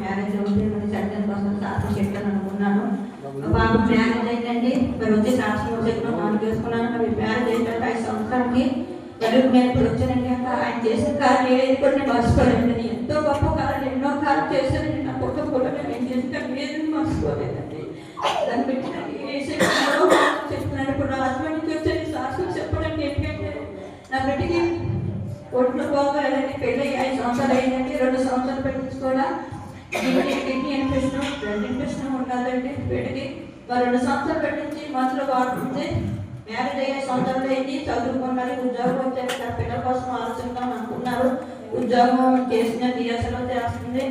Marriage అవుతుంది మరి చట్టం కోసం సాక్షి చెప్తాను అనుకున్నాను. పాప మ్యారేజ్ అయిందండి. మరి వచ్చి సాక్షి చెప్పిన నాలుగు చేసుకున్నాను. మరి మ్యారేజ్ అయిన 5 సంవత్సరాలకి మరి నేను ఇప్పుడు వచ్చానండి. ఆయన చేసిన కార్యం ఏది కూడా నేను మర్చిపోలేదండి. ఎంతో గొప్ప కార్యం ఎన్నో కార్యం చేశానండి. నా కొత్త కూడా నేను చేసిన కార్యం ఏది మర్చిపోలేదండి. దాన్ని పెట్టి చెప్తున్నాను. ఇప్పుడు నా హస్బెండ్ నుంచి వచ్చి సాక్షి చెప్పడానికి ఏంటంటే నా బిడ్డకి ఒంట్లో బాగోలేదండి. పెళ్ళి 5 సంవత్సరాలు అయిందండి. 2 సంవత్సరాలు పెట్టించుకోవడా కిడ్నీ ఇన్ఫెక్షన్, బ్లడ్ ఇన్ఫెక్షన్ ఉన్నదండి బిడ్డకి. మరి 2 సంవత్సరాలు పెట్టించి మందులు వాడుతుంది. మ్యారేజ్ అయ్యే సంవత్సరాలు అయింది. చదువుకున్నారు, ఉద్యోగం వచ్చారు. నా పిల్లల కోసం ఆలోచనగా అనుకున్నారు. ఉద్యోగం చేసిన బిఎస్ఎలో చేస్తుంది.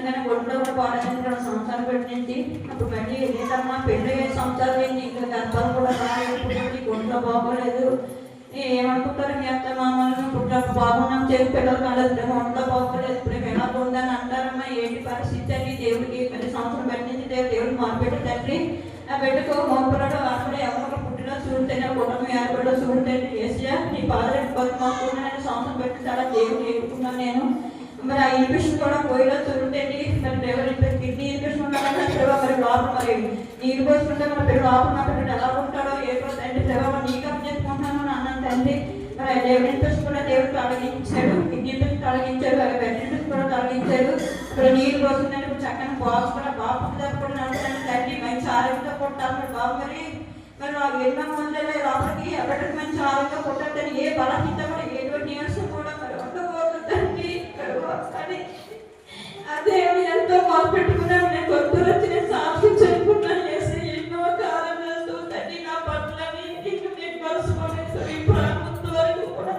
కానీ ఒంట్లో కూడా పాడైంది. 2 సంవత్సరాలు పెట్టించి అప్పుడు మళ్ళీ లేదమ్మా పెళ్ళి 5 సంవత్సరాలు అయింది. ఇంకా గర్భాలు కూడా రాలేదు, ఒంట్లో బాగోలేదు. ఏమనుకుంటారు మీ అత్త మామూలుగా పుట్టిన బాగున్నాం చేసి పిల్లలు కాలేదు, ఒంట్లో బాగోలేదు, ఇప్పుడు ఎలా ఉందని అంటారమ్మా. ఏంటి పరిస్థితి అని దేవుడికి 10 సంవత్సరం పెట్టించి దేవుడు మార్పెట్టి తండ్రి నా బిడ్డకు మోపడో అక్కడ ఎవరో పుట్టిలో చూడితేనే కుటుంబం ఏర్పడో చూడితేనే ఏసియా నీ పాదరెడ్డి మాకున్నాను సంవత్సరం పెట్టి చాలా దేవుడు ఏడుకున్నాను నేను. మరి ఆ ఇన్ఫెక్షన్ కూడా పోయిలో చూడండి. మరి దేవుడు కిడ్నీ ఇన్ఫెక్షన్ ఉండాలంటే ప్రభావ మరి లోపల మరి నీరు పోసుకుంటే మన పిల్లలు లోపల నా పిల్లలు ఎలా ఉంటాడో ఏ రోజు తండ్రి ప్రభావ నీకు చెప్పుకుంటున్నాను అన్నాను తండ్రి. మరి దేవుడి ఇన్ఫెక్షన్ కూడా దేవుడు తొలగించాడు. కిడ్నీ ఇన్ఫెక్షన్ తొలగించాడు, బెడ్ ఇన్ఫెక్షన్ కూడా తొలగించాడు. ఇప్పుడు నీరు పోసుకుంటే చక్కని బాబు కూడా బాబు కూడా నడుస్తాను తండ్రి. మంచి ఆరోగ్యంతో పుట్టాలి బాబు. మరి నాకు ఎన్నో మందులే లోపలికి ఎవరికి మంచి ఆరోగ్యంగా పుట్టాలని ఏ బలహీనత కూడా ఎటువంటి నీరసం కూడా మరి ఉండబోతుందండి. కానీ అదే ఎంతో మొదలుపెట్టుకున్నాను. నేను కొత్తూరు వచ్చి నేను సాక్షి చెప్పుకున్నాను చేసి ఎన్నో కాలం చేస్తూ తండ్రి నా పట్లని నీకు నేను కలుసుకోలేదు. ఈ ప్రాంతం వరకు కూడా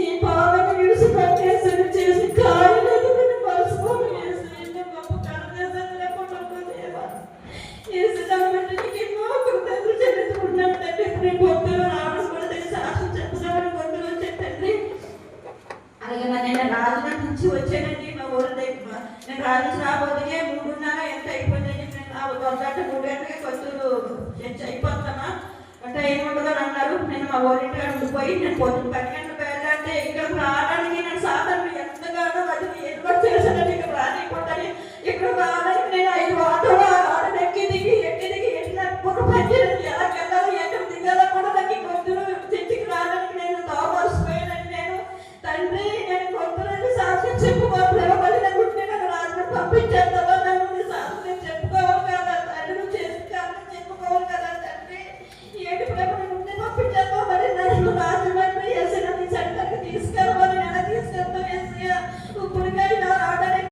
ఈ పాలను విడిచిపెట్టేసి చేసి కాలేదు కలుసుకోని చేసి ఎన్నో గొప్ప కాలం చేశాను. లేకుండా చేసి దాన్ని ఎన్నో కృతజ్ఞతలు చెల్లించుకుంటున్నాను తండ్రి. నేను కొత్తూరు రావడం కూడా సాక్షి చెప్పుకోవాలని కొత్తూరు వచ్చే తండ్రి. అలాగే నేను రాజుల నుంచి వచ్చానండి. మా ఊరి దగ్గర నేను రాజు రాబోతే 3:30 ఎంత అయిపోయిందండి. నేను ఆ దొరకట్ట 3 గంటలకి కొత్తూరు అయిపోతామా అంటే ఏముండదో అన్నారు. నేను మా ఊరింటిగా ఉండిపోయి నేను పొద్దున్న 10 గంటలకు వెళ్ళాలంటే ఇక్కడికి రావడానికి నేను సాధన